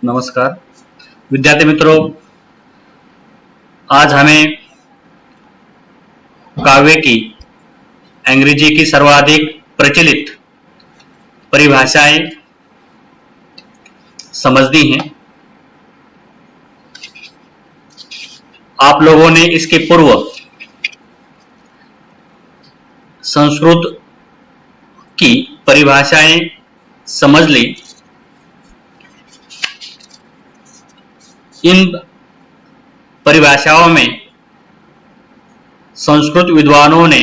नमस्कार विद्यार्थी मित्रों, आज हमें काव्य की अंग्रेजी की सर्वाधिक प्रचलित परिभाषाएं समझनी हैं। आप लोगों ने इसके पूर्व संस्कृत की परिभाषाएं समझ ली। इन परिभाषाओं में संस्कृत विद्वानों ने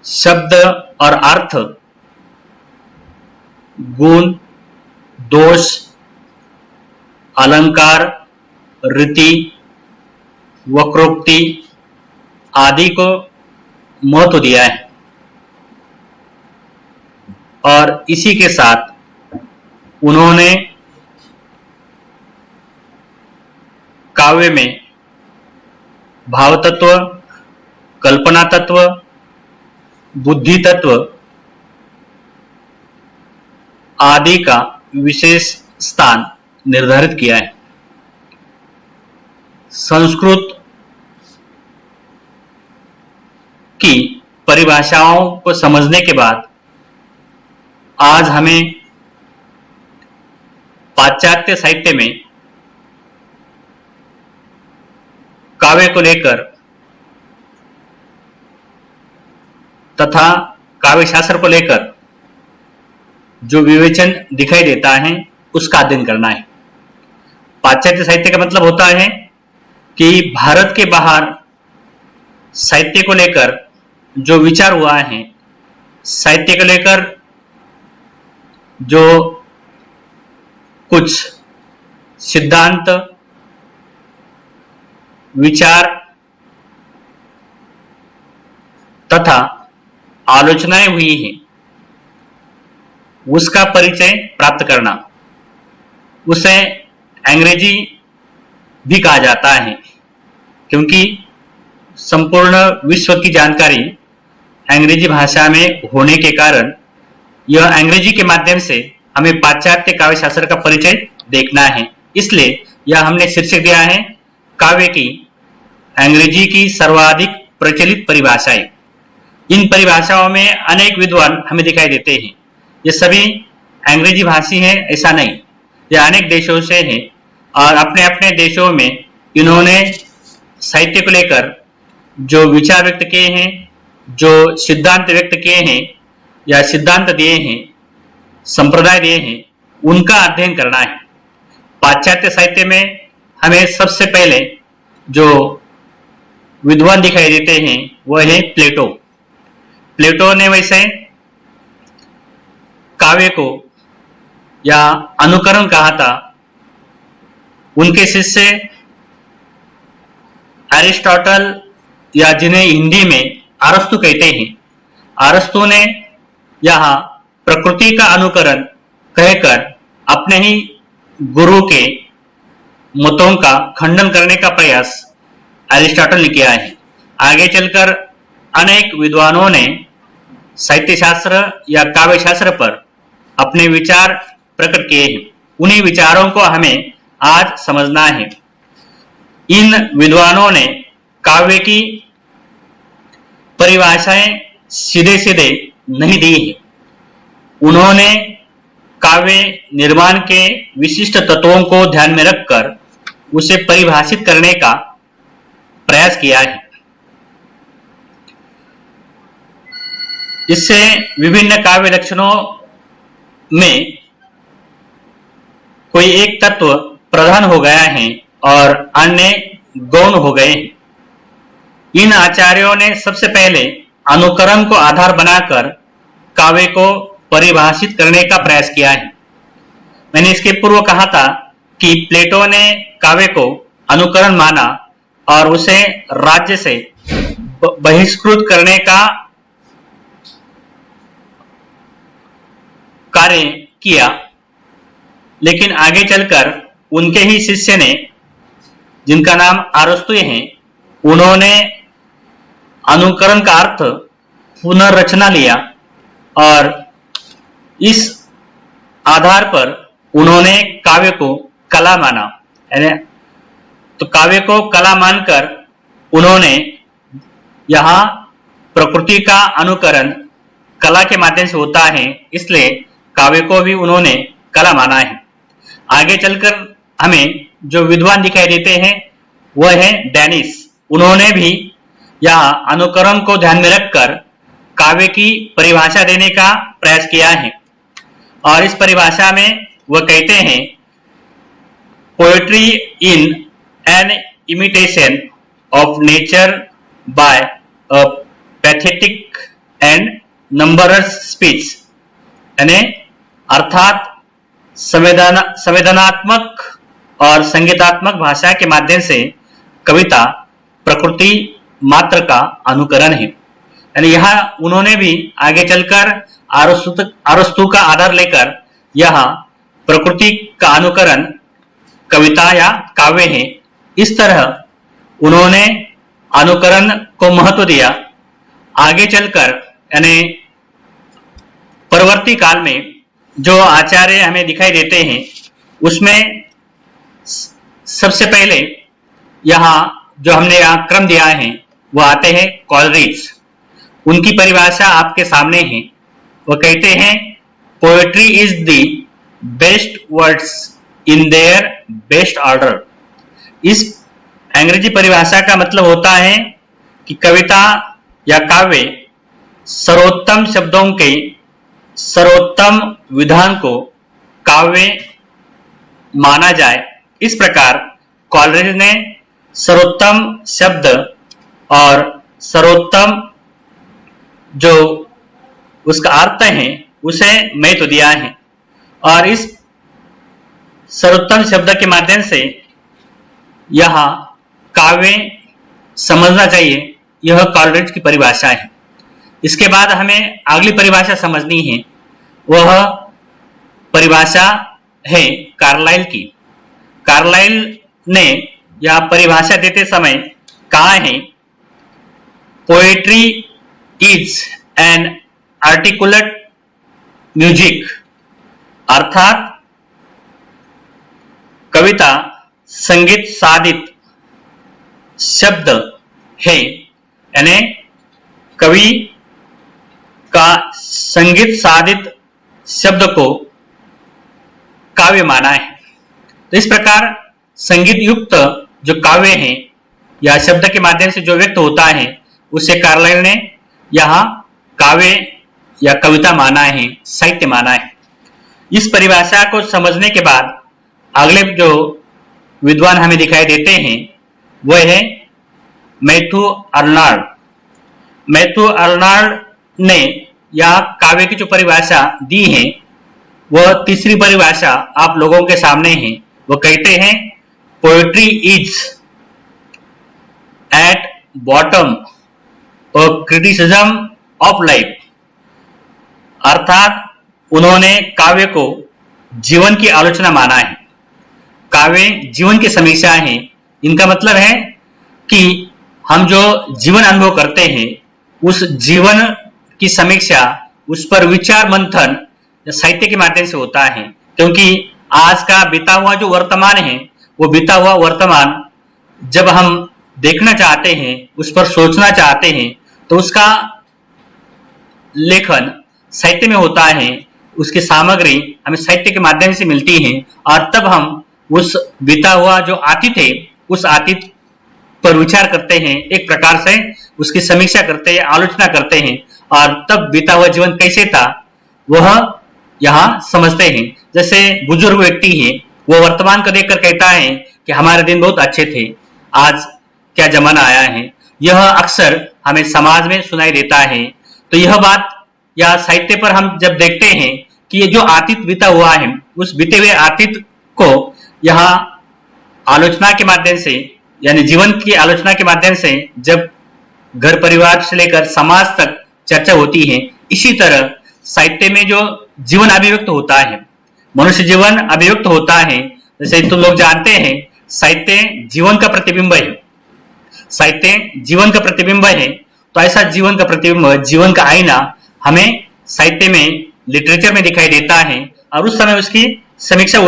शब्द और अर्थ, गुण, दोष, अलंकार, रीति, वक्रोक्ति आदि को महत्व दिया है और इसी के साथ उन्होंने काव्य में भाव तत्व, कल्पना तत्व, बुद्धि तत्व आदि का विशेष स्थान निर्धारित किया है। संस्कृत की परिभाषाओं को समझने के बाद आज हमें पाश्चात्य साहित्य में काव्य को लेकर तथा काव्य शास्त्र को लेकर जो विवेचन दिखाई देता है उसका अध्ययन करना है। पाश्चात्य साहित्य का मतलब होता है कि भारत के बाहर साहित्य को लेकर जो विचार हुआ है, साहित्य को लेकर जो कुछ सिद्धांत, विचार तथा आलोचनाएं हुई हैं, उसका परिचय प्राप्त करना, उसे अंग्रेजी भी कहा जाता है क्योंकि संपूर्ण विश्व की जानकारी अंग्रेजी भाषा में होने के कारण यह अंग्रेजी के माध्यम से हमें पाश्चात्य काव्य शास्त्र का परिचय देखना है। इसलिए यह हमने शीर्षक दिया है काव्य की अंग्रेजी की सर्वाधिक प्रचलित परिभाषाएं। इन परिभाषाओं में अनेक विद्वान हमें दिखाई देते हैं। ये सभी अंग्रेजी भाषी हैं ऐसा नहीं, ये अनेक देशों से हैं और अपने अपने देशों में इन्होंने साहित्य को लेकर जो विचार व्यक्त किए हैं, जो सिद्धांत व्यक्त किए हैं या सिद्धांत दिए हैं, संप्रदाय दिए हैं, उनका अध्ययन करना है। पाश्चात्य साहित्य में हमें सबसे पहले जो विद्वान दिखाई देते हैं वह है प्लेटो। प्लेटो ने वैसे काव्य को या अनुकरण कहा था। उनके शिष्य अरिस्टोटल या जिन्हें हिंदी में अरस्तु कहते हैं, अरस्तु ने यहाँ प्रकृति का अनुकरण कहकर अपने ही गुरु के मतों का खंडन करने का प्रयास अरिस्टोटल ने किया है। आगे चलकर अनेक विद्वानों ने साहित्य शास्त्र या काव्य शास्त्र पर अपने विचार प्रकट किए हैं। उन्हीं विचारों को हमें आज समझना है। इन विद्वानों ने काव्य की परिभाषाएं सीधे सीधे नहीं दी है। उन्होंने काव्य निर्माण के विशिष्ट तत्वों को ध्यान में रखकर उसे परिभाषित करने का प्रयास किया है। इससे विभिन्न काव्य लक्षणों में कोई एक तत्व प्रधान हो गया है और अन्य गौण हो गए हैं। इन आचार्यों ने सबसे पहले अनुकरण को आधार बनाकर काव्य को परिभाषित करने का प्रयास किया है। मैंने इसके पूर्व कहा था कि प्लेटो ने काव्य को अनुकरण माना और उसे राज्य से बहिष्कृत करने का कार्य किया, लेकिन आगे चलकर उनके ही शिष्य ने, जिनका नाम अरस्तु है, उन्होंने अनुकरण का अर्थ पुनर्रचना लिया और इस आधार पर उन्होंने काव्य को कला माना। तो काव्य को कला मानकर उन्होंने यहाँ प्रकृति का अनुकरण कला के माध्यम से होता है, इसलिए काव्य को भी उन्होंने कला माना है। आगे चलकर हमें जो विद्वान दिखाई देते हैं वह है डेनिस। उन्होंने भी यहाँ अनुकरण को ध्यान में रखकर काव्य की परिभाषा देने का प्रयास किया है, और इस परिभाषा में वह कहते हैं, poetry in an imitation of nature by a pathetic and numbers speech, यानी अर्थात संवेदनात्मक और संगीतात्मक भाषा के माध्यम से कविता प्रकृति मात्र का अनुकरण है। यानी यहाँ उन्होंने भी आगे चलकर अरस्तु का आधार लेकर यहाँ प्रकृति का अनुकरण कविता या काव्य है, इस तरह उन्होंने अनुकरण को महत्व दिया। आगे चलकर यानी परवर्ती काल में जो आचार्य हमें दिखाई देते हैं उसमें सबसे पहले यहाँ जो हमने यहाँ क्रम दिया है वो आते हैं कॉलरिज। उनकी परिभाषा आपके सामने है। वो कहते हैं, poetry is the best words in their best order. इस अंग्रेजी परिभाषा का मतलब होता है कि कविता या काव्य सर्वोत्तम शब्दों के सर्वोत्तम विधान को काव्य माना जाए। इस प्रकार कॉलरिज ने सर्वोत्तम शब्द और सर्वोत्तम जो उसका अर्थ है उसे महत्व दिया है, और इस सर्वोत्तम शब्द के माध्यम से यह काव्य समझना चाहिए। यह कॉलरिज की परिभाषा है। इसके बाद हमें अगली परिभाषा समझनी है, वह परिभाषा है कार्लाइल की। कार्लाइल ने यह परिभाषा देते समय कहा है, poetry is an articulate music, अर्थात कविता संगीत साधित शब्द है। यानी कवि का संगीत साधित शब्द को काव्य माना है। तो इस प्रकार संगीत युक्त जो काव्य है या शब्द के माध्यम से जो व्यक्त होता है उसे कार्लाइल ने यहाँ काव्य या कविता माना है, साहित्य माना है। इस परिभाषा को समझने के बाद अगले जो विद्वान हमें दिखाई देते हैं वह है मैथ्यू अर्नाल्ड। मैथ्यू अर्नाल्ड ने यह काव्य की जो परिभाषा दी है वह तीसरी परिभाषा आप लोगों के सामने है। वो कहते हैं, poetry is at bottom a criticism of life, अर्थात उन्होंने काव्य को जीवन की आलोचना माना है। काव्य जीवन की समीक्षा है। इनका मतलब है कि हम जो जीवन अनुभव करते हैं उस जीवन की समीक्षा, उस पर विचार मंथन साहित्य के माध्यम से होता है। क्योंकि आज का बीता हुआ जो वर्तमान है वो बीता हुआ वर्तमान जब हम देखना चाहते हैं, उस पर सोचना चाहते हैं, तो उसका लेखन साहित्य में होता है। उसकी सामग्री हमें साहित्य के माध्यम से मिलती है, और तब हम उस बीता हुआ जो अतीत है उस अतीत पर विचार करते हैं, एक प्रकार से उसकी समीक्षा करते हैं, आलोचना करते हैं, और तब बीता हुआ जीवन कैसे था वह यहाँ समझते हैं। जैसे बुजुर्ग व्यक्ति है, वो वर्तमान को देखकर कहता है कि हमारे दिन बहुत अच्छे थे, आज क्या जमाना आया है। यह अक्सर हमें समाज में सुनाई देता है। तो यह बात या साहित्य पर हम जब देखते हैं कि ये जो अतीत बीता हुआ है उस बीते हुए अतीत को यहाँ आलोचना के माध्यम से, यानी जीवन की आलोचना के माध्यम से जब घर परिवार से लेकर समाज तक चर्चा होती है, इसी तरह साहित्य में जो जीवन अभिव्यक्त होता है, मनुष्य जीवन अभिव्यक्त होता है। जैसे तुम लोग जानते हैं साहित्य जीवन का प्रतिबिंब है। साहित्य जीवन का प्रतिबिंब है, तो ऐसा जीवन का प्रतिबिंब, जीवन का आईना हमें साहित्य में, लिटरेचर में दिखाई देता है। और उस समय उसकी समीक्षा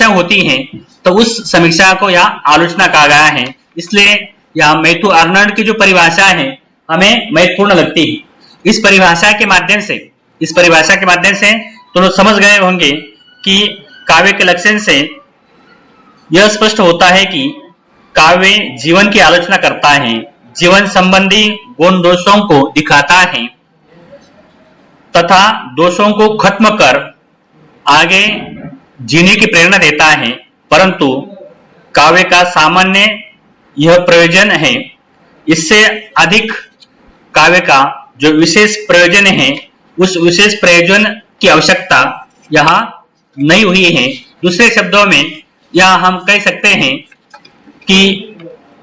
होती है, तो उस समीक्षा को यहाँ आलोचना कहा गया है। इसलिए यहाँ मैथ्यू आर्नल्ड की जो परिभाषा है हमें महत्वपूर्ण लगती है। इस परिभाषा के माध्यम से तो लोग समझ गए होंगे कि काव्य के लक्षण से यह स्पष्ट होता है कि काव्य जीवन की आलोचना करता है, जीवन संबंधी गुण दोषों को दिखाता है तथा दोषों को खत्म कर आगे जीने की प्रेरणा देता है। परंतु काव्य का सामान्य यह प्रयोजन है, इससे अधिक काव्य का जो विशेष प्रयोजन है उस विशेष प्रयोजन की आवश्यकता यहाँ नहीं हुई है। दूसरे शब्दों में यहाँ हम कह सकते हैं कि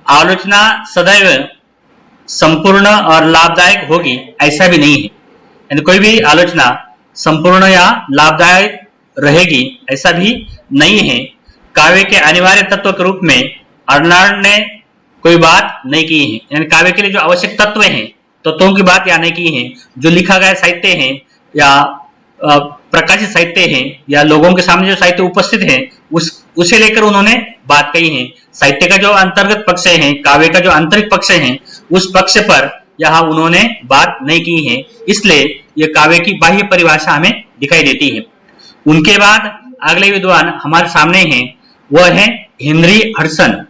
आलोचना सदैव संपूर्ण और लाभदायक होगी, ऐसा भी नहीं है। यानी कोई भी आलोचना संपूर्ण या लाभदायक रहेगी ऐसा भी नहीं है। काव्य के अनिवार्य तत्व के रूप में अर्नाल्ड ने कोई बात नहीं की है। यानी काव्य के लिए जो आवश्यक तत्व हैं, तत्वों की बात यहाँ नहीं की है। जो लिखा गया साहित्य है या प्रकाशित साहित्य है या लोगों के सामने जो साहित्य उपस्थित है उसे लेकर उन्होंने बात कही है। साहित्य का जो अंतर्गत पक्ष है, काव्य का जो आंतरिक पक्ष है, उस पक्ष पर यहाँ उन्होंने बात नहीं की है। इसलिए ये काव्य की बाह्य परिभाषा हमें दिखाई देती है। उनके बाद अगले विद्वान हमारे सामने हैं, वह है हेनरी हडसन।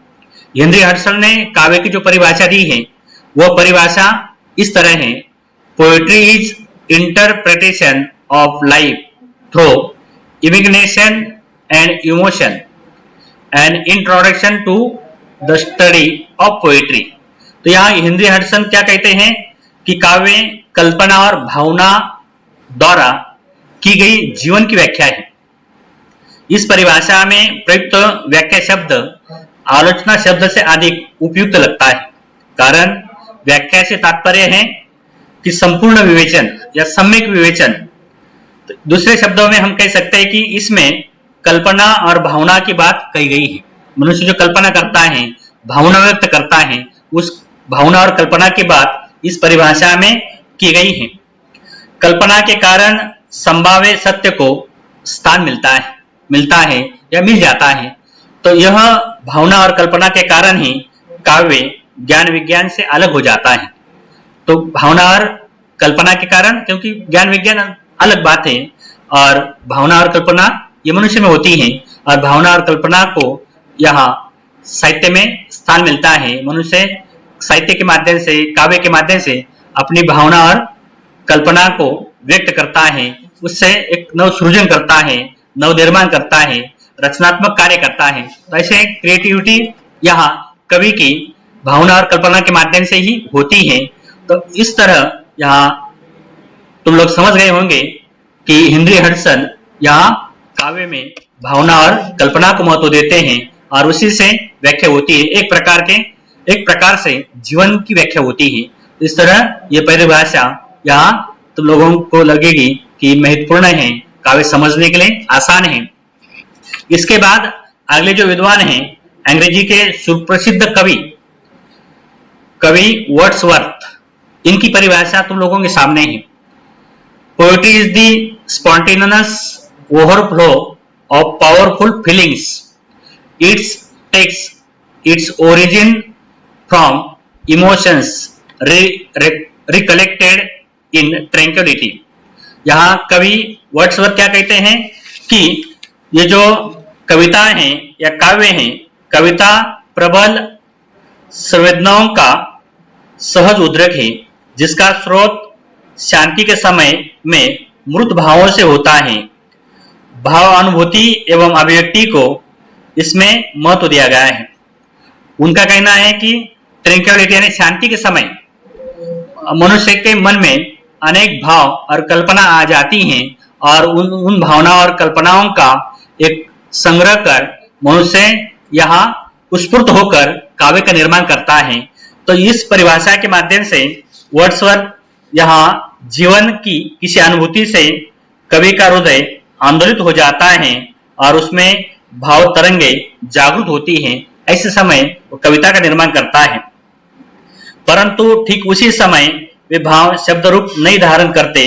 हेनरी हडसन ने काव्य की जो परिभाषा दी है वह परिभाषा इस तरह है: poetry is interpretation of life through imagination and emotion and introduction to the study of poetry. तो यहाँ हेनरी हडसन क्या कहते हैं कि काव्य कल्पना और भावना द्वारा की गई जीवन की व्याख्या है। इस परिभाषा में प्रयुक्त व्याख्या शब्द आलोचना शब्द से अधिक उपयुक्त लगता है, कारण व्याख्या से तात्पर्य है कि संपूर्ण विवेचन या सम्यक विवेचन। तो दूसरे शब्दों में हम कह सकते हैं कि इसमें कल्पना और भावना की बात कही गई है। मनुष्य जो कल्पना करता है, भावना व्यक्त करता है, उस भावना और कल्पना की बात इस परिभाषा में की गई है। कल्पना के कारण संभाव्य सत्य को स्थान मिलता है या मिल जाता है। तो यह भावना और कल्पना के कारण ही काव्य ज्ञान विज्ञान से अलग हो जाता है। तो भावना और कल्पना के कारण, क्योंकि ज्ञान विज्ञान अलग बात है और भावना और कल्पना ये मनुष्य में होती है, और भावना और कल्पना को यहाँ साहित्य में स्थान मिलता है। मनुष्य साहित्य के माध्यम से, काव्य के माध्यम से अपनी भावना और कल्पना को व्यक्त करता है, उससे एक नव सृजन करता है, नव निर्माण करता है, रचनात्मक कार्य करता है। तो ऐसे क्रिएटिविटी यहाँ कवि की भावना और कल्पना के माध्यम से ही होती है। तो इस तरह यहाँ तुम लोग समझ गए होंगे कि हेनरी हडसन यहाँ काव्य में भावना और कल्पना को महत्व देते हैं और उसी से व्याख्या होती है। एक प्रकार से जीवन की व्याख्या होती है। इस तरह ये परिभाषा यहाँ तुम लोगों को लगेगी कि महत्वपूर्ण है, काव्य समझने के लिए आसान है। इसके बाद अगले जो विद्वान हैं, अंग्रेजी के सुप्रसिद्ध कवि वर्ड्सवर्थ, इनकी परिभाषा तुम लोगों के सामने है। Poetry is the spontaneous overflow of powerful feelings. It's takes its origin from emotions recollected in tranquillity. यहाँ कवि वर्ड्सवर्थ क्या कहते हैं कि ये जो कविता है या काव्य है, कविता प्रबल संवेदनाओं का सहज उद्रेक है, जिसका स्रोत शांति के समय में मूर्त भावों से होता है। भाव अनुभूति एवं अभिव्यक्ति को इसमें महत्व दिया गया है। उनका कहना है कि ट्रैंक्विलिटी यानी शांति के समय मनुष्य के मन में अनेक भाव और कल्पना आ जाती हैं और उन भावना और कल्पनाओं का एक संग्रह कर मनुष्य यहाँ उत्स्फूर्त होकर काव्य का निर्माण करता है। तो इस परिभाषा के माध्यम से वर्ड्सवर्थ यहाँ जीवन की किसी अनुभूति से कवि का हृदय आंदोलित हो जाता है और उसमें भाव तरंगे जागृत होती हैं। ऐसे समय वो कविता का निर्माण करता है, परंतु ठीक उसी समय वे भाव शब्द रूप नहीं धारण करते,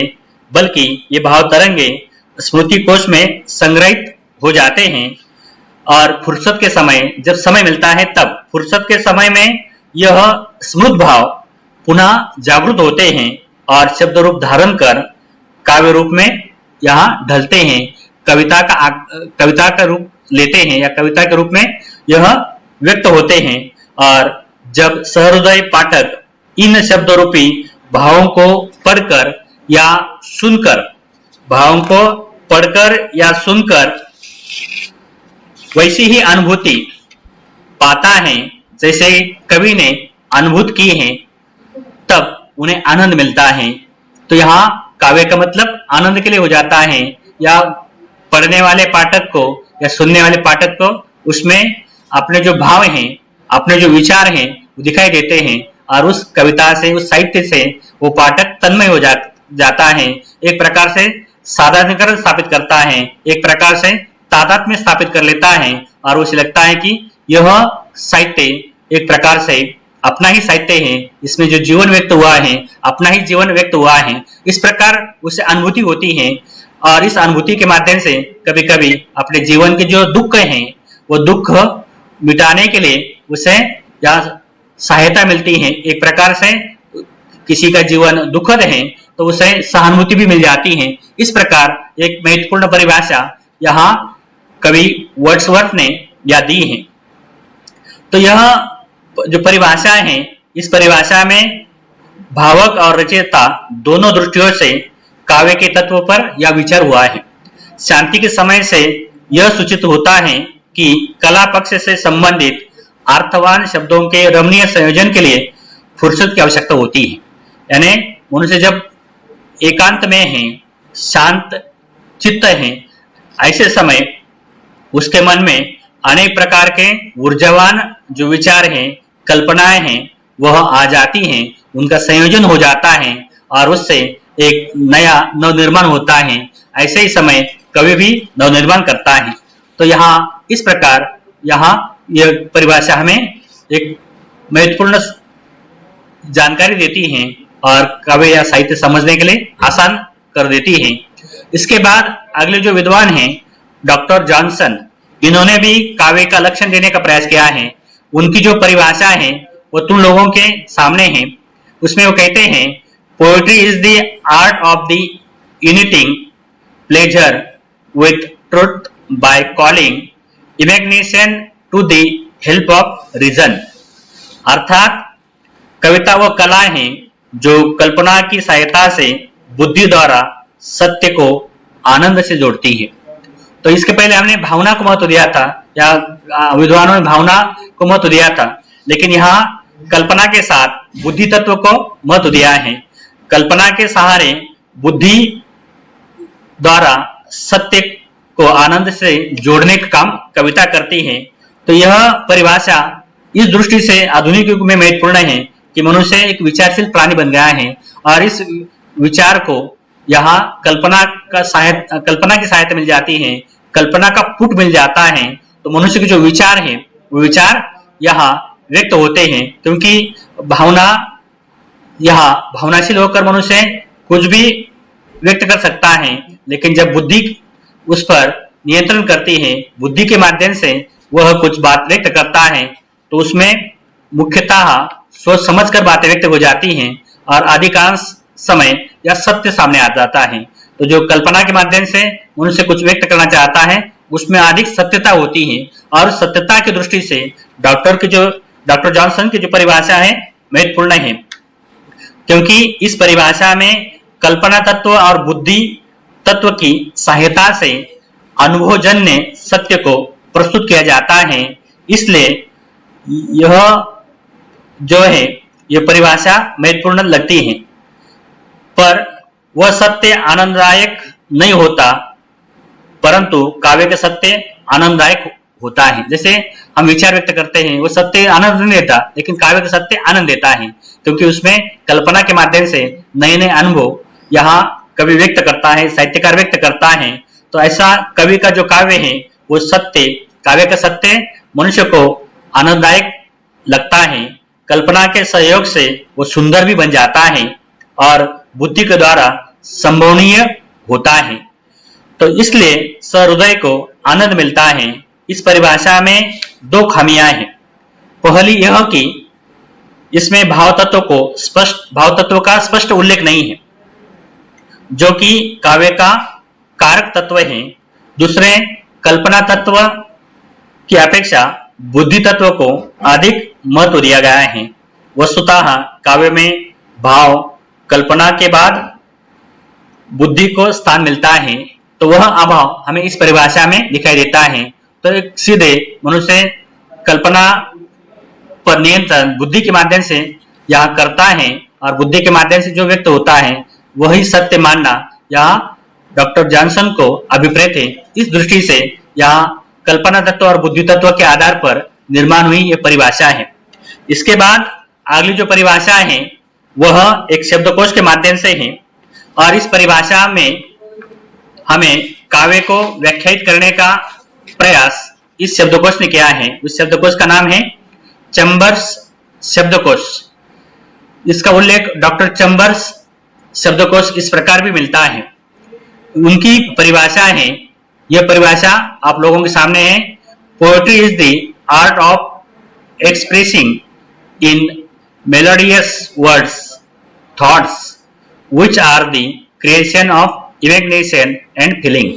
बल्कि ये भाव तरंगे स्मृति कोश में संग्रहित हो जाते हैं और फुर्सत के समय, जब समय मिलता है तब फुर्सत के समय में यह स्मृत भाव पुनः जागृत होते हैं और शब्द रूप धारण कर काव्य रूप में यहाँ ढलते हैं, कविता का रूप लेते हैं या कविता के रूप में यह व्यक्त होते हैं। और जब सहृदय पाठक इन शब्द रूपी भावों को पढ़कर या सुनकर वैसी ही अनुभूति पाता है जैसे कवि ने अनुभूत की है, तब उन्हें आनंद मिलता है। तो यहाँ काव्य का मतलब आनंद के लिए हो जाता है, या पढ़ने वाले पाठक को या सुनने वाले पाठक को उसमें अपने जो भाव हैं, अपने जो विचार हैं वो दिखाई देते हैं और उस कविता से, उस साहित्य से वो पाठक तन्मय हो जाता है। एक प्रकार से साधारणीकरण स्थापित करता है, एक प्रकार से तादात्म्य स्थापित कर लेता है और उसे लगता है कि यह साहित्य एक प्रकार से अपना ही साहित्य है, इसमें जो जीवन व्यक्त हुआ है अपना ही जीवन व्यक्त हुआ है। इस प्रकार उसे अनुभूति होती है और इस अनुभूति के माध्यम से कभी कभी अपने जीवन के जो दुख हैं वो दुख मिटाने के लिए उसे या सहायता मिलती है। एक प्रकार से किसी का जीवन दुखद है तो उसे सहानुभूति भी मिल जाती है। इस प्रकार एक महत्वपूर्ण परिभाषा यहाँ कवि वर्ड्सवर्थ ने या दी है। तो यह जो परिभाषा है, इस परिभाषा में भावक और रचयिता दोनों दृष्टियों से काव्य के तत्व पर यह विचार हुआ है। शांति के समय से यह सूचित होता है कि कला पक्ष से संबंधित अर्थवान शब्दों के रमणीय संयोजन के लिए फुर्सत की आवश्यकता होती है। यानी मनुष्य जब एकांत में है, शांत चित्त है, ऐसे समय उसके मन में अनेक प्रकार के ऊर्जावान जो विचार हैं, कल्पनाएं हैं, वह आ जाती हैं, उनका संयोजन हो जाता है और उससे एक नया नवनिर्माण होता है। ऐसे ही समय कवि भी नवनिर्माण करता है। तो यहाँ इस प्रकार यहाँ यह परिभाषा हमें एक महत्वपूर्ण जानकारी देती है और काव्य या साहित्य समझने के लिए आसान कर देती है। इसके बाद अगले जो विद्वान हैं डॉक्टर जॉनसन, इन्होंने भी काव्य का लक्षण देने का प्रयास किया है। उनकी जो परिभाषा है वो तुम लोगों के सामने है। उसमें वो कहते हैं, poetry is the art of the uniting pleasure with truth by calling imagination to the help of reason. अर्थात कविता वो कला है जो कल्पना की सहायता से बुद्धि द्वारा सत्य को आनंद से जोड़ती है। तो इसके पहले हमने भावना को महत्व दिया था, या विद्वानों ने भावना को महत्व दिया था, लेकिन यहाँ कल्पना के साथ बुद्धि तत्व को महत्व दिया है। कल्पना के सहारे बुद्धि द्वारा सत्य को आनंद से जोड़ने का काम कविता करती है। तो यह परिभाषा इस दृष्टि से आधुनिक युग में महत्वपूर्ण है कि मनुष्य एक विचारशील प्राणी बन गया है और इस विचार को यहाँ कल्पना की सहायता मिल जाती है, कल्पना का पुट मिल जाता है। तो मनुष्य के जो विचार है वो विचार यहाँ व्यक्त होते हैं, क्योंकि भावना यहाँ भावनाशील होकर मनुष्य कुछ भी व्यक्त कर सकता है, लेकिन जब बुद्धि उस पर नियंत्रण करती है, बुद्धि के माध्यम से वह कुछ बात व्यक्त करता है, तो उसमें मुख्यतः सोच समझ कर बातें व्यक्त हो जाती हैं और अधिकांश समय यह सत्य सामने आ जाता है। तो जो कल्पना के माध्यम से मनुष्य कुछ व्यक्त करना चाहता है उसमें अधिक सत्यता होती है, और सत्यता की दृष्टि से डॉक्टर जॉनसन की जो परिभाषा है महत्वपूर्ण है, क्योंकि इस परिभाषा में कल्पना तत्व और बुद्धि तत्व की सहायता से अनुभवजन्य सत्य को प्रस्तुत किया जाता है। इसलिए यह जो है यह परिभाषा महत्वपूर्ण लगती है, पर वह सत्य आनंददायक नहीं होता, परंतु काव्य का सत्य आनंददायक होता है। जैसे हम विचार व्यक्त करते हैं वो सत्य आनंद नहीं देता, लेकिन काव्य का सत्य आनंद देता है, क्योंकि उसमें कल्पना के माध्यम से नए नए अनुभव यहाँ कवि व्यक्त करता है, साहित्यकार व्यक्त करता है। तो ऐसा कवि का जो काव्य है वो सत्य, काव्य का सत्य मनुष्य को आनंददायक लगता है, कल्पना के सहयोग से वो सुंदर भी बन जाता है और बुद्धि के द्वारा संभवनीय होता है। तो इसलिए सहृदय को आनंद मिलता है। इस परिभाषा में दो खामियां हैं। पहली यह कि इसमें भाव तत्व का स्पष्ट उल्लेख नहीं है, जो कि काव्य का कारक तत्व है। दूसरे, कल्पना तत्व की अपेक्षा बुद्धि तत्व को अधिक महत्व दिया गया है। वस्तुतः काव्य में भाव कल्पना के बाद बुद्धि को स्थान मिलता है, तो वह अभाव हमें इस परिभाषा में दिखाई देता है। तो एक सीधे मनुष्य कल्पना पर नियंत्रण बुद्धि के माध्यम से यहाँ करता है, और बुद्धि के माध्यम से जो व्यक्त होता है वही सत्य मानना यहाँ डॉक्टर जॉनसन को अभिप्रेत है। इस दृष्टि से यहाँ कल्पना तत्व और बुद्धि तत्व के आधार पर निर्माण हुई यह परिभाषा है। इसके बाद अगली जो परिभाषा है वह एक शब्दकोश के माध्यम से है, और इस परिभाषा में हमें काव्य को व्याख्यायित करने का प्रयास इस शब्दकोश ने किया है। उस शब्दकोश का नाम है चैम्बर्स शब्दकोश। इसका उल्लेख डॉक्टर चैम्बर्स शब्दकोश इस प्रकार भी मिलता है। उनकी परिभाषा है, यह परिभाषा आप लोगों के सामने है। Poetry is the art of expressing in melodious words thoughts which are the creation of imagination and feeling।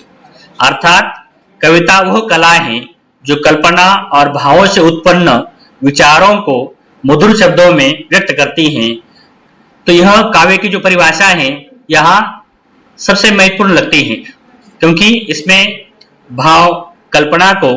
अर्थात कविता वह कला है जो कल्पना और भावों से उत्पन्न विचारों को मधुर शब्दों में व्यक्त करती है। तो यह काव्य की जो परिभाषा है यहाँ सबसे महत्वपूर्ण लगती है, क्योंकि इसमें भाव कल्पना को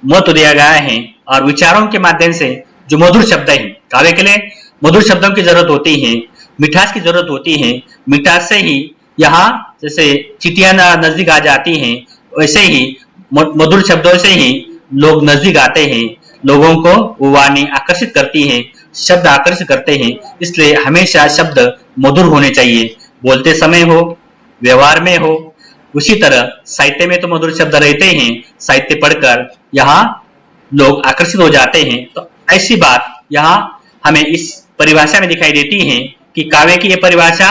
महत्व दिया गया है, और विचारों के माध्यम से जो मधुर शब्द है, काव्य के लिए मधुर शब्दों की जरूरत होती है, मिठास की जरूरत होती है। मिठास से ही यहाँ जैसे चिटियां नजदीक आ जाती हैं, वैसे ही मधुर शब्दों से ही लोग नजदीक आते हैं। लोगों को वो वाणी आकर्षित करती है, शब्द आकर्षित करते हैं। इसलिए हमेशा शब्द मधुर होने चाहिए, बोलते समय हो, व्यवहार में हो। उसी तरह साहित्य में तो मधुर शब्द रहते हैं, साहित्य पढ़कर यहाँ लोग आकर्षित हो जाते हैं। तो ऐसी बात यहाँ हमें इस परिभाषा में दिखाई देती है कि काव्य की यह परिभाषा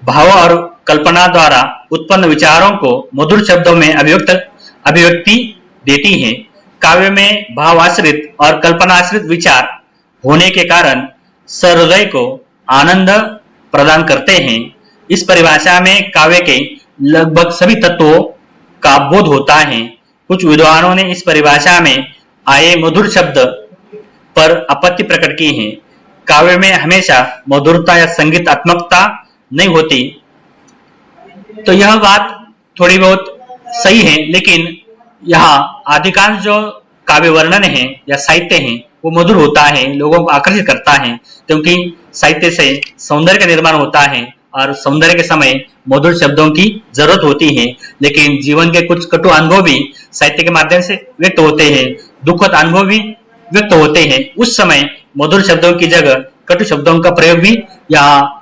भाव और कल्पना द्वारा उत्पन्न विचारों को मधुर शब्दों में अभिव्यक्ति देती है। काव्य में भावाश्रित और कल्पनाश्रित विचार होने के कारण सहृदय को आनंद प्रदान करते हैं। इस परिभाषा में काव्य के लगभग सभी तत्वों का बोध होता है। कुछ विद्वानों ने इस परिभाषा में आए मधुर शब्द पर आपत्ति प्रकट की है। काव्य में हमेशा मधुरता या संगीतात्मकता नहीं होती। तो यह बात थोड़ी बहुत सही है, लेकिन यहाँ अधिकांश जो काव्य वर्णन है या साहित्य है वो मधुर होता है, लोगों को आकर्षित करता है, क्योंकि साहित्य से सौंदर्य का निर्माण होता है, और सौंदर्य के समय मधुर शब्दों की जरूरत होती है। लेकिन जीवन के कुछ कटु अनुभव भी साहित्य के माध्यम से व्यक्त होते हैं, दुखद अनुभव भी व्यक्त होते हैं। उस समय मधुर शब्दों की जगह कटु शब्दों का प्रयोग भी यहाँ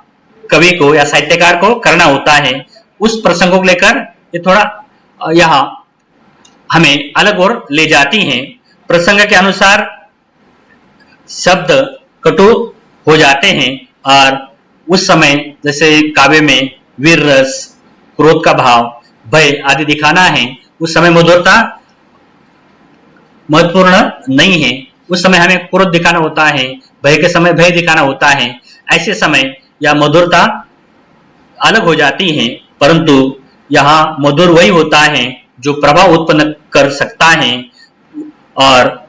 कवि को या साहित्यकार को करना होता है। उस प्रसंगों को लेकर ये थोड़ा यहाँ हमें अलग ओर ले जाती हैं। प्रसंग के अनुसार शब्द कटु हो जाते हैं, और उस समय जैसे काव्य में वीर रस, क्रोध का भाव, भय आदि दिखाना है, उस समय मधुरता महत्वपूर्ण नहीं है। उस समय हमें क्रोध दिखाना होता है, भय के समय भय दिखाना होता है। ऐसे समय यह मधुरता अलग हो जाती है, परंतु यहाँ मधुर वही होता है जो प्रभाव उत्पन्न कर सकता है, और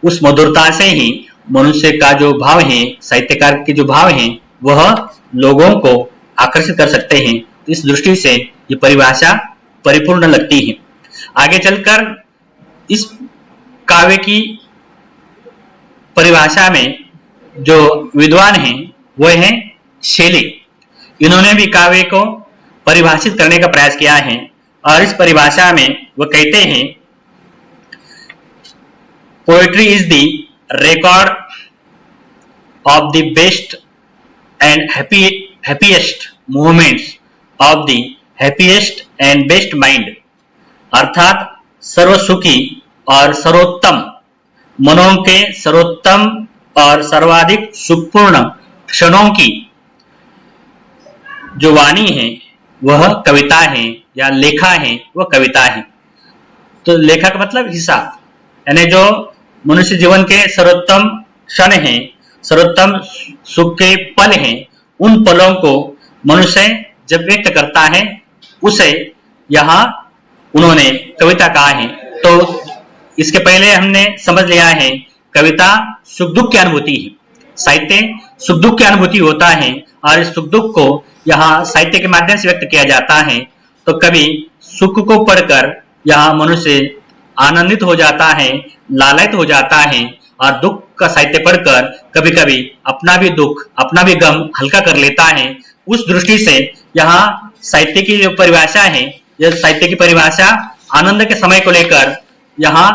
उस मधुरता से ही मनुष्य का जो भाव है, साहित्यकार के जो भाव हैं, वह लोगों को आकर्षित कर सकते हैं। इस दृष्टि से ये परिभाषा परिपूर्ण लगती है। आगे चलकर इस काव्य की परिभाषा में जो विद्वान हैं वो हैं शेली। इन्होंने भी काव्य को परिभाषित करने का प्रयास किया है, और इस परिभाषा में वो कहते हैं, poetry is the record of the best and happiest moments of the happiest and best mind। अर्थात सर्वसुखी और सर्वोत्तम मनों के सर्वोत्तम और सर्वाधिक सुखपूर्ण क्षणों की जो वाणी है वह कविता है, या लेखा है वह कविता है। तो लेखा का मतलब हिसाब, यानी जो मनुष्य जीवन के सर्वोत्तम क्षण हैं, सर्वोत्तम सुख के पल हैं, उन पलों को मनुष्य जब व्यक्त करता है उसे यहाँ उन्होंने कविता कहा है। तो इसके पहले हमने समझ लिया है कविता सुख दुख की अनुभूति है, साहित्य सुख दुख की अनुभूति होता है, और इस सुख दुख को यहाँ साहित्य के माध्यम से व्यक्त किया जाता है। तो कभी सुख को पढ़कर यहाँ मनुष्य आनंदित हो जाता है, लालायित हो जाता है, और दुख का साहित्य पढ़कर कभी कभी अपना भी दुख, अपना भी गम हल्का कर लेता है। उस दृष्टि से यहाँ साहित्य की जो परिभाषा है, यह साहित्य की परिभाषा आनंद के समय को लेकर यहाँ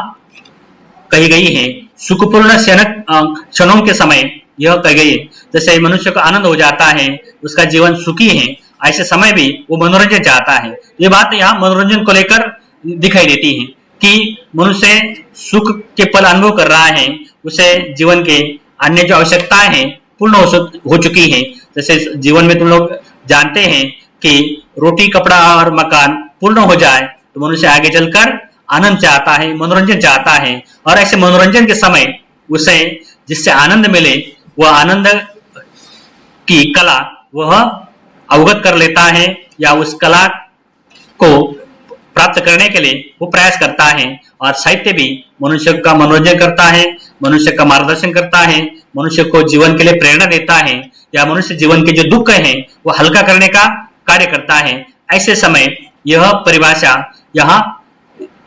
कही गई है। सुखपूर्ण क्षणों के समय यह कही गई है। जैसे मनुष्य को आनंद हो जाता है, उसका जीवन सुखी है, ऐसे समय भी वो मनोरंजन चाहता है। ये बात यहाँ मनोरंजन को लेकर दिखाई देती है कि मनुष्य सुख के पल अनुभव कर रहा है, उसे जीवन के अन्य जो आवश्यकताएं हैं पूर्ण हो चुकी है। जैसे जीवन में तुम लोग जानते हैं कि रोटी, कपड़ा और मकान पूर्ण हो जाए तो मनुष्य आगे चलकर आनंद चाहता है, मनोरंजन चाहता है, और ऐसे मनोरंजन के समय उसे जिससे आनंद मिले वह आनंद की कला वह अवगत कर लेता है, या उस कला को प्राप्त करने के लिए वो प्रयास करता है। और साहित्य भी मनुष्य का मनोरंजन करता है, मनुष्य का मार्गदर्शन करता है, मनुष्य को जीवन के लिए प्रेरणा देता है, या मनुष्य जीवन के जो दुख हैं वो हल्का करने का कार्य करता है। ऐसे समय यह परिभाषा यहाँ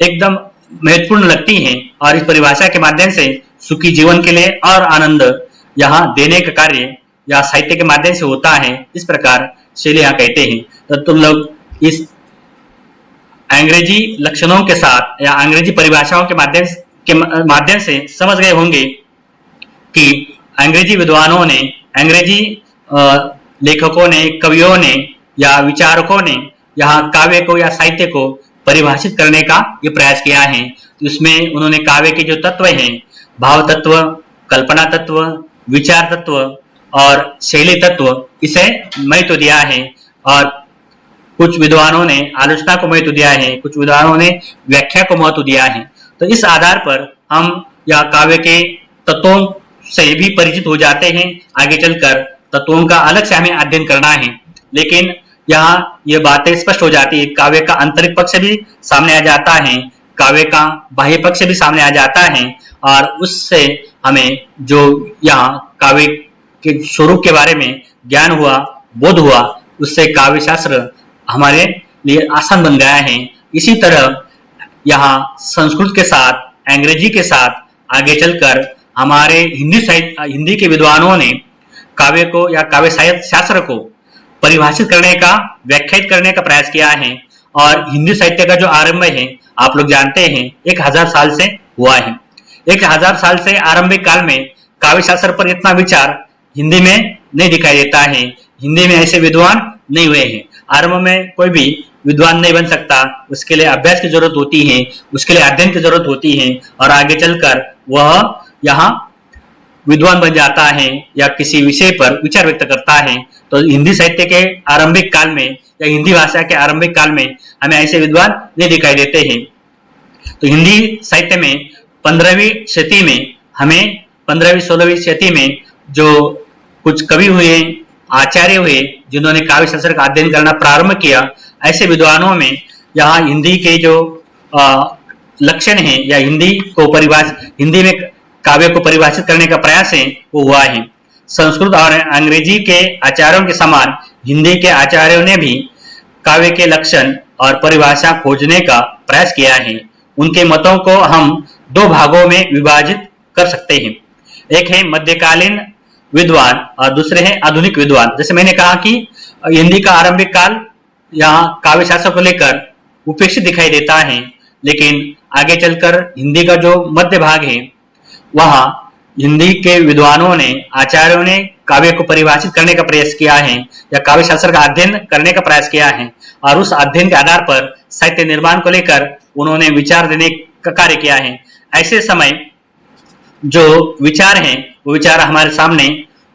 एकदम महत्वपूर्ण लगती है, और इस परिभाषा के माध्यम से सुखी जीवन के लिए और आनंद यहाँ देने का कार्य या साहित्य के माध्यम से होता है। इस प्रकार शैली यहाँ कहते हैं। तो तुम लोग इस अंग्रेजी लक्षणों के साथ या अंग्रेजी परिभाषाओं के माध्यम से समझ गए होंगे कि अंग्रेजी विद्वानों ने, अंग्रेजी लेखकों ने, कवियों ने या विचारकों ने यहाँ काव्य को या साहित्य को परिभाषित करने का ये प्रयास किया है। तो इसमें उन्होंने काव्य के जो तत्व हैं, भाव तत्व, कल्पना तत्व, विचार तत्व और शैली तत्व, इसे महत्व दिया है। और कुछ विद्वानों ने आलोचना को महत्व दिया है, कुछ विद्वानों ने व्याख्या को महत्व दिया है। तो इस आधार पर हम या काव्य के तत्वों से भी परिचित हो जाते हैं। आगे चलकर तत्वों का अलग से हमें अध्ययन करना है, लेकिन यहाँ ये बातें स्पष्ट हो जाती है। काव्य का आंतरिक पक्ष भी सामने आ जाता है, काव्य का बाह्य पक्ष भी सामने आ जाता है, और उससे हमें जो यहाँ काव्य के स्वरूप के बारे में ज्ञान हुआ, बोध हुआ, उससे काव्य शास्त्र हमारे लिए आसान बन गया है। इसी तरह यहाँ संस्कृत के साथ, अंग्रेजी के साथ आगे चलकर हमारे हिंदी के विद्वानों ने काव्य को या काव्य साहित्य शास्त्र को परिभाषित करने का, व्याख्यायित करने का प्रयास किया है। और हिंदी साहित्य का जो आरंभ है, आप लोग जानते हैं, 1000 साल से हुआ है। 1000 साल से आरंभिक काल में काव्य शास्त्र पर इतना विचार हिंदी में नहीं दिखाई देता है। हिंदी में ऐसे विद्वान नहीं हुए हैं। आरंभ में कोई भी विद्वान नहीं बन सकता, उसके लिए अभ्यास की जरूरत होती है, उसके लिए अध्ययन की जरूरत होती है, और आगे चलकर वह यहाँ विद्वान बन जाता है या किसी विषय पर विचार व्यक्त करता है। तो हिंदी साहित्य के आरंभिक काल में या हिंदी भाषा के आरंभिक काल में हमें ऐसे विद्वान नहीं दिखाई देते हैं। तो हिंदी साहित्य में 15वीं शती में, हमें 15वीं-16वीं शती में जो कुछ कवि हुए, आचार्य हुए, जिन्होंने काव्य शास्त्र का अध्ययन करना प्रारंभ किया, ऐसे विद्वानों में यहाँ हिंदी के जो लक्षण है या हिंदी में काव्य को परिभाषित करने का प्रयास है वो हुआ है। संस्कृत और अंग्रेजी के आचार्यों के समान हिंदी के आचार्यों ने भी काव्य के लक्षण और परिभाषा खोजने का प्रयास किया है। उनके मतों को हम 2 भागों में विभाजित कर सकते हैं। एक है मध्यकालीन विद्वान और दूसरे हैं आधुनिक विद्वान। जैसे मैंने कहा कि हिंदी का आरंभिक काल यहाँ काव्य शास्त्र को लेकर उपेक्षित दिखाई देता है, लेकिन आगे चलकर हिंदी का जो मध्य भाग है वहां हिंदी के विद्वानों ने, आचार्यों ने काव्य को परिभाषित करने का प्रयास किया है या काव्य शास्त्र का अध्ययन करने का प्रयास किया है, और उस अध्ययन के आधार पर साहित्य निर्माण को लेकर उन्होंने विचार देने का कार्य किया है। ऐसे समय जो विचार हैं वो विचार हमारे सामने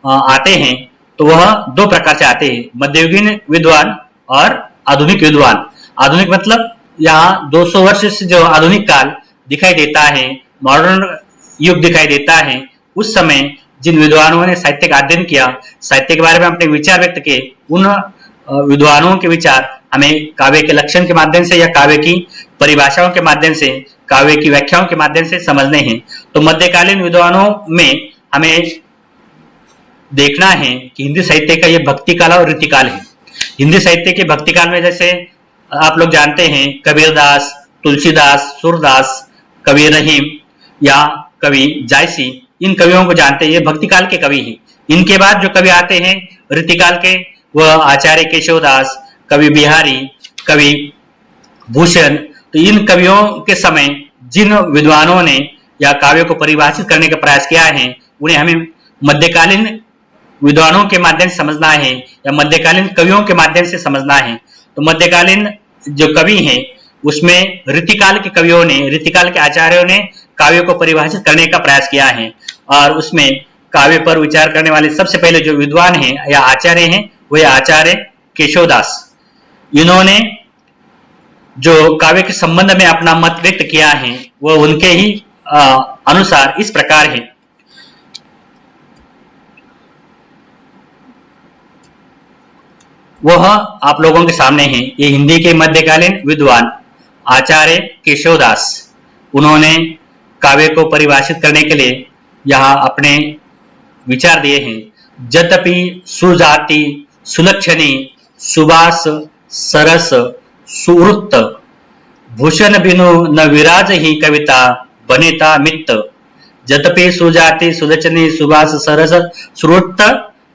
आते हैं, तो वह दो प्रकार से आते हैं, मध्ययुगीन विद्वान और आधुनिक विद्वान। आधुनिक मतलब यहाँ 200 वर्ष से जो आधुनिक काल दिखाई देता है, मॉडर्न युग दिखाई देता है, उस समय जिन विद्वानों ने साहित्य का अध्ययन किया, साहित्य के बारे में अपने विचार व्यक्त किए, उन विद्वानों के विचार हमें काव्य के लक्षण के माध्यम से या काव्य की परिभाषाओं के माध्यम से, काव्य की व्याख्याओं के माध्यम से समझने हैं। तो मध्यकालीन विद्वानों में हमें देखना है कि हिंदी साहित्य का ये भक्ति काल और रीति काल है। हिंदी साहित्य के भक्ति काल में जैसे आप लोग जानते हैं कबीरदास, तुलसीदास, सूरदास, कवि रहीम या कवि जायसी, इन कवियों को जानते हैं, ये भक्ति काल के कवि हैं। इनके बाद जो कवि आते हैं रीतिकाल के, वह आचार्य केशवदास, कवि बिहारी, कवि भूषण। तो इन कवियों के समय जिन विद्वानों ने या काव्य को परिभाषित करने का प्रयास किया है, उन्हें हमें मध्यकालीन विद्वानों के माध्यम से समझना है या मध्यकालीन कवियों के माध्यम से समझना है। तो मध्यकालीन जो कवि हैं उसमें रीतिकाल के कवियों ने, रीतिकाल के आचार्यों ने काव्य को परिभाषित करने का प्रयास किया है, और उसमें काव्य पर विचार करने वाले सबसे पहले जो विद्वान हैं या आचार्य हैं वह आचार्य केशवदास। इन्होंने जो काव्य के संबंध में अपना मत व्यक्त किया है वह उनके ही अनुसार इस प्रकार है। वह आप लोगों के सामने है। ये हिंदी के मध्यकालीन विद्वान आचार्य केशवदास, उन्होंने काव्य को परिभाषित करने के लिए यहाँ अपने विचार दिए हैं। यद्यपि सुजाति सुलक्षणी सुबास सरस सुवृत्त भूषण बिनु न विराज ही कविता बनेता मित्त। यद्यपि सुजाति सुलक्षणी सुबास सरस सुवृत्त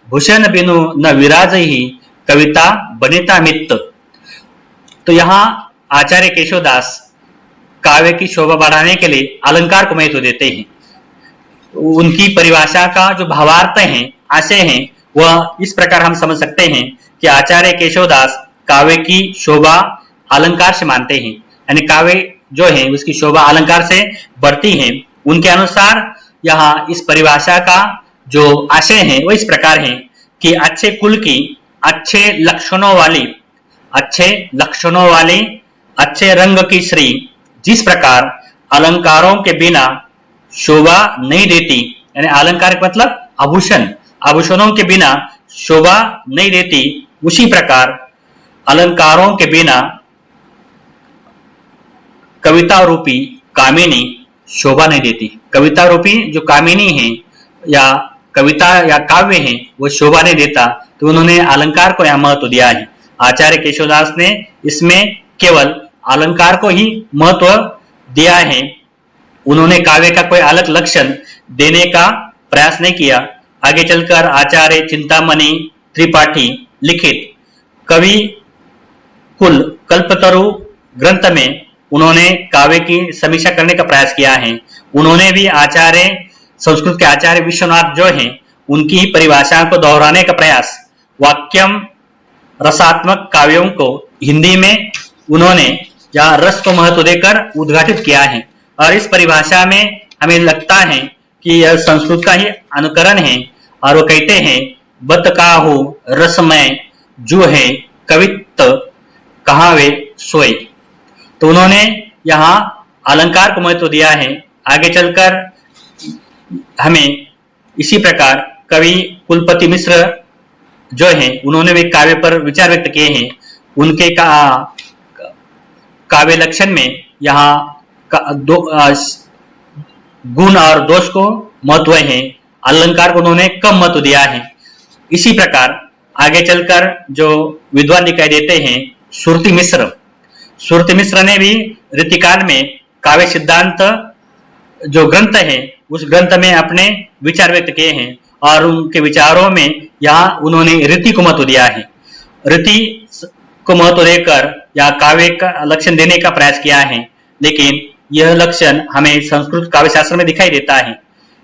भूषण बिनु न विराज ही कविता बनेता मित्त। तो यहाँ आचार्य केशवदास काव्य की शोभा बढ़ाने के लिए अलंकार को महत्व देते हैं। उनकी परिभाषा का जो भावार्थ है, आशय है, वह इस प्रकार हम समझ सकते हैं कि आचार्य केशवदास काव्य की शोभा अलंकार से मानते हैं, यानी काव्य जो है उसकी शोभा अलंकार से बढ़ती है। उनके अनुसार यहाँ इस परिभाषा का जो आशय है वह इस प्रकार है कि अच्छे कुल की, अच्छे लक्षणों वाली, अच्छे रंग की स्त्री जिस प्रकार अलंकारों के बिना शोभा नहीं देती, यानी अलंकार मतलब आभूषणों के बिना शोभा नहीं देती, उसी प्रकार अलंकारों के बिना कविता रूपी कामिनी शोभा नहीं देती। कविता रूपी जो कामिनी है या कविता या काव्य है वो शोभा नहीं देता, तो उन्होंने अलंकार को यहाँ महत्व दिया है। आचार्य केशवदास ने इसमें केवल अलंकार को ही महत्व दिया है। उन्होंने काव्य का कोई अलग लक्षण देने का प्रयास नहीं किया। आगे चलकर आचार्य चिंतामणि त्रिपाठी लिखित कवि कुल कल्पतरु ग्रंथ में उन्होंने काव्य की समीक्षा करने का प्रयास किया है। उन्होंने भी संस्कृत के आचार्य विश्वनाथ जो हैं उनकी ही परिभाषा को दोहराने का प्रयास, वाक्यम रसात्मक काव्यों को हिंदी में उन्होंने या रस को महत्व देकर उद्घाटित किया है। और इस परिभाषा में हमें लगता है कि यह संस्कृत का ही अनुकरण है, और वो कहते हैं बत काहू रसमय जो है कवित्त कहावे सोई। तो उन्होंने यहाँ अलंकार को महत्व दिया है। आगे चलकर हमें इसी प्रकार कवि कुलपति मिश्र जो हैं उन्होंने भी काव्य पर विचार व्यक्त किए हैं। उनके काव्य लक्षण में यहाँ गुण और दोष को महत्व है, अलंकार को उन्होंने कम महत्व दिया है। इसी प्रकार आगे चलकर जो विद्वान दिखाई देते हैं सुरति मिश्र ने भी रीतिकाल में काव्य सिद्धांत जो ग्रंथ है उस ग्रंथ में अपने विचार व्यक्त किए हैं, और उनके विचारों में यहाँ उन्होंने रीति को महत्व दिया है। रीति को महत्व देकर या काव्य का लक्षण देने का प्रयास किया है, लेकिन यह लक्षण हमें संस्कृत काव्य शास्त्र में दिखाई देता है।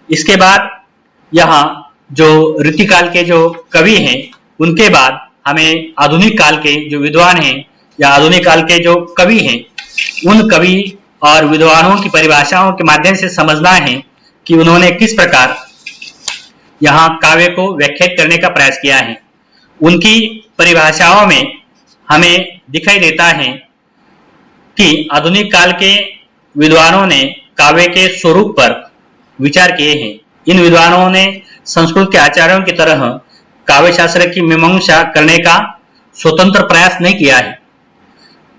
इसके बाद यहाँ जो रीतिकाल के जो कवि हैं उनके बाद हमें आधुनिक काल के जो विद्वान हैं या आधुनिक काल के जो कवि हैं उन कवि और विद्वानों की परिभाषाओं के माध्यम से समझना है कि उन्होंने किस प्रकार यहाँ काव्य को व्याख्यात करने का प्रयास किया है। उनकी परिभाषाओं में हमें दिखाई देता है कि आधुनिक काल के विद्वानों ने काव्य के स्वरूप पर विचार किए हैं। इन विद्वानों ने संस्कृत के आचार्यों की तरह काव्य शास्त्र की मीमांसा करने का स्वतंत्र प्रयास नहीं किया है।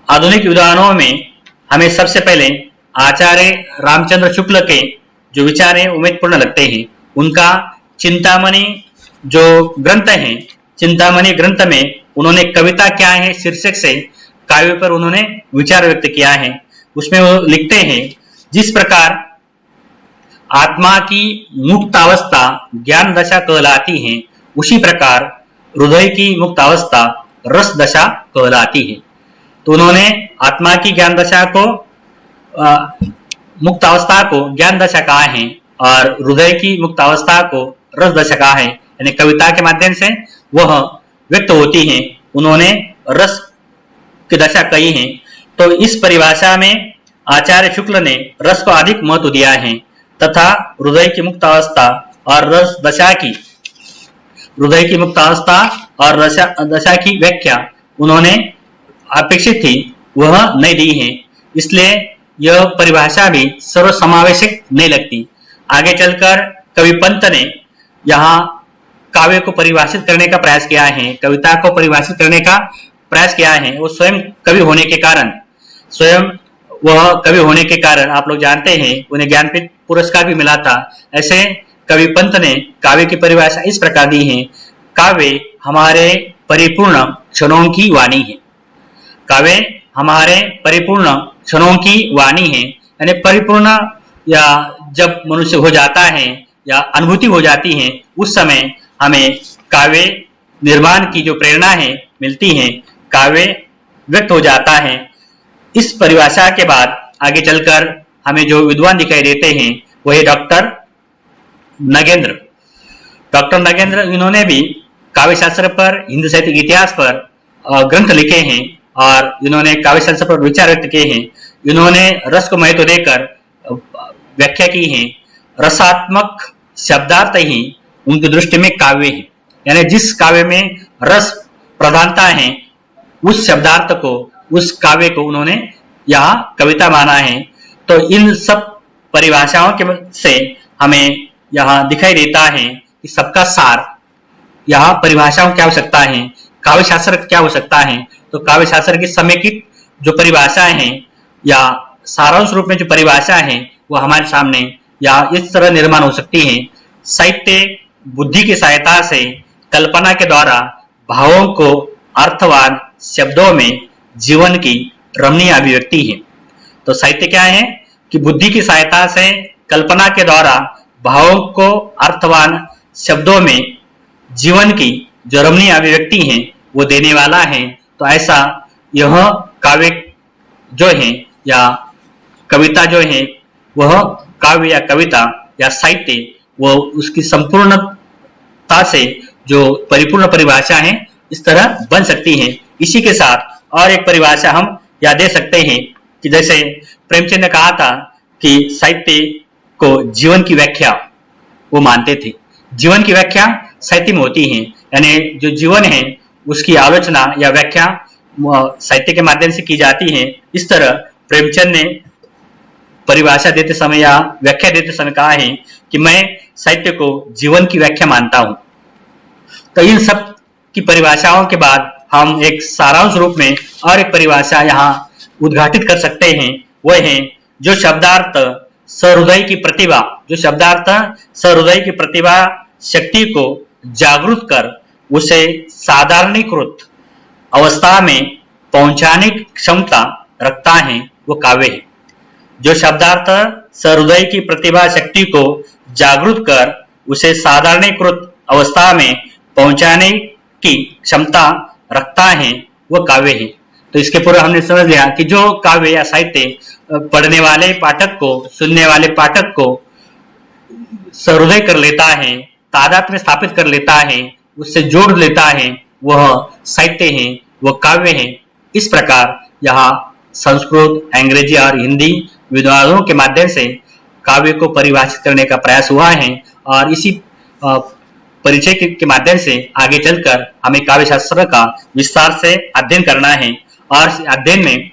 आधुनिक विद्वानों में हमें सबसे पहले आचार्य रामचंद्र शुक्ल के जो विचार हैं उम्मीदपूर्ण लगते हैं। उनका चिंतामणि जो ग्रंथ है, चिंतामणि ग्रंथ में उन्होंने कविता क्या है शीर्षक से काव्य पर उन्होंने विचार व्यक्त किया है। उसमें वो लिखते हैं, जिस प्रकार आत्मा की मुक्त अवस्था ज्ञान दशा कहलाती है, उसी प्रकार हृदय की मुक्त अवस्था रस दशा कहलाती है। तो उन्होंने आत्मा की ज्ञान दशा को मुक्त अवस्था को ज्ञान दशा कहा है और हृदय की मुक्त अवस्था को रस दशा कहा है, यानी कविता के माध्यम से वह व्यक्त होती है। उन्होंने रस की दशा कही है। तो इस परिभाषा में आचार्य शुक्ल ने रस को अधिक महत्व दिया है तथा हृदय की मुक्त अवस्था और रस दशा की हृदय की मुक्त अवस्था और रस दशा की व्याख्या उन्होंने अपेक्षित थी वह नहीं दी है। इसलिए यह परिभाषा भी सर्वसमावेशक नहीं लगती। आगे चलकर कवि पंत ने यहाँ काव्य को परिभाषित करने का प्रयास किया है, कविता को परिभाषित करने का प्रयास किया है। वो स्वयं कवि होने के कारण आप लोग जानते हैं उन्हें ज्ञानपीठ पुरस्कार भी मिला था। ऐसे कवि पंत ने काव्य की परिभाषा इस प्रकार दी है, काव्य हमारे परिपूर्ण क्षणों की वाणी है। काव्य हमारे परिपूर्ण क्षणों की वाणी है, यानी परिपूर्ण या जब मनुष्य हो जाता है या अनुभूति हो जाती है उस समय हमें काव्य निर्माण की जो प्रेरणा है मिलती है, काव्य व्यक्त हो जाता है। इस परिभाषा के बाद आगे चलकर हमें जो विद्वान दिखाई देते हैं वही डॉक्टर नगेंद्र। डॉक्टर नगेंद्र इन्होंने भी काव्य शास्त्र पर, हिंदू साहित्य इतिहास पर ग्रंथ लिखे हैं और इन्होंने काव्य शास्त्र पर विचार व्यक्त किए हैं। इन्होंने रस को महत्व देकर व्याख्या की है। रसात्मक शब्दार्थ ही उनकी दृष्टि में काव्य है, यानी जिस काव्य में रस प्रधानता है उस शब्दार्थ को, उस काव्य को उन्होंने यहाँ कविता माना है। तो इन सब परिभाषाओं के से हमें यहाँ दिखाई देता है कि सबका सार, यहाँ परिभाषाओं क्या हो सकता है, काव्य शास्त्र क्या हो सकता है। तो काव्य शास्त्र की समेकित जो परिभाषा है या सारांश रूप में जो परिभाषा है वो हमारे सामने या इस तरह निर्माण हो सकती है। साहित्य बुद्धि की सहायता से कल्पना के द्वारा भावों को अर्थवान शब्दों में जीवन की रमणीय अभिव्यक्ति है। तो साहित्य क्या है कि बुद्धि की सहायता से कल्पना के द्वारा भावों को अर्थवान शब्दों में जीवन की जो रमणीय अभिव्यक्ति है वो देने वाला है। तो ऐसा यह काव्य जो है या कविता जो है वह काव्य या कविता या साहित्य वो उसकी संपूर्णता से जो परिपूर्ण परिभाषा है इस तरह बन सकती है। इसी के साथ और एक परिभाषा हम याद दे सकते हैं कि जैसे प्रेमचंद ने कहा था कि साहित्य को जीवन की व्याख्या वो मानते थे। जीवन की व्याख्या साहित्य में होती है, यानी जो जीवन है उसकी आलोचना या व्याख्या साहित्य के माध्यम से की जाती है। इस तरह प्रेमचंद ने परिभाषा देते समय या व्याख्या देते समय कहा है कि मैं साहित्य को जीवन की व्याख्या मानता हूं। तो इन सब की परिभाषाओं के बाद हम एक सारांश रूप में और एक परिभाषा यहाँ उद्घाटित कर सकते हैं, वह है जो शब्दार्थ सहृदय की प्रतिभा, जो शब्दार्थ सहृदय की प्रतिभा शक्ति को जागृत कर उसे साधारणीकृत अवस्था में पहुंचाने की क्षमता रखता है वो काव्य है। जो शब्दार्थ सहृदय की प्रतिभा शक्ति को जागृत कर उसे साधारणीकृत अवस्था में पहुंचाने की क्षमता रखता है वो काव्य है। तो इसके पूर्व हमने समझ लिया कि जो काव्य या साहित्य पढ़ने वाले पाठक को, सुनने वाले पाठक को सहृदय कर लेता है, तादाद में स्थापित कर लेता है, उससे जोड़ लेता है, वह साहित्य है, वह काव्य है। इस प्रकार यहाँ संस्कृत, अंग्रेजी और हिंदी विद्वानों के माध्यम से काव्य को परिभाषित करने का प्रयास हुआ है और इसी परिचय के माध्यम से आगे चलकर हमें काव्य शास्त्र का विस्तार से अध्ययन करना है। और अध्ययन में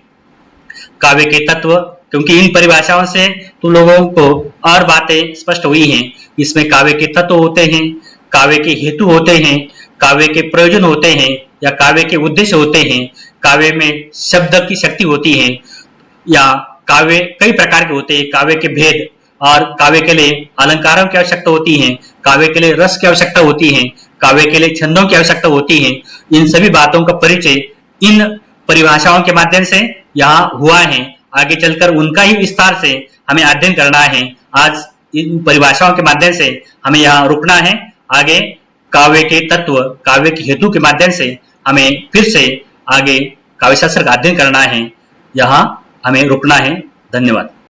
काव्य के तत्व, क्योंकि इन परिभाषाओं से तुम लोगों को और बातें स्पष्ट हुई हैं। इसमें काव्य के तत्व होते हैं, काव्य के हेतु होते हैं, काव्य के प्रयोजन होते हैं या काव्य के उद्देश्य होते हैं, काव्य में शब्द की शक्ति होती है या काव्य कई प्रकार के होते हैं, काव्य के भेद, और काव्य के लिए अलंकारों की आवश्यकता होती है, काव्य के लिए रस की आवश्यकता होती है, काव्य के लिए छंदों की आवश्यकता होती है। इन सभी बातों का परिचय इन परिभाषाओं के माध्यम से यहाँ हुआ है। आगे चलकर उनका ही विस्तार से हमें अध्ययन करना है। आज इन परिभाषाओं के माध्यम से हमें यहाँ रुकना है। आगे काव्य के तत्व, काव्य के हेतु के माध्यम से हमें फिर से आगे काव्य शास्त्र का अध्ययन करना है। यहाँ हमें रुकना है। धन्यवाद।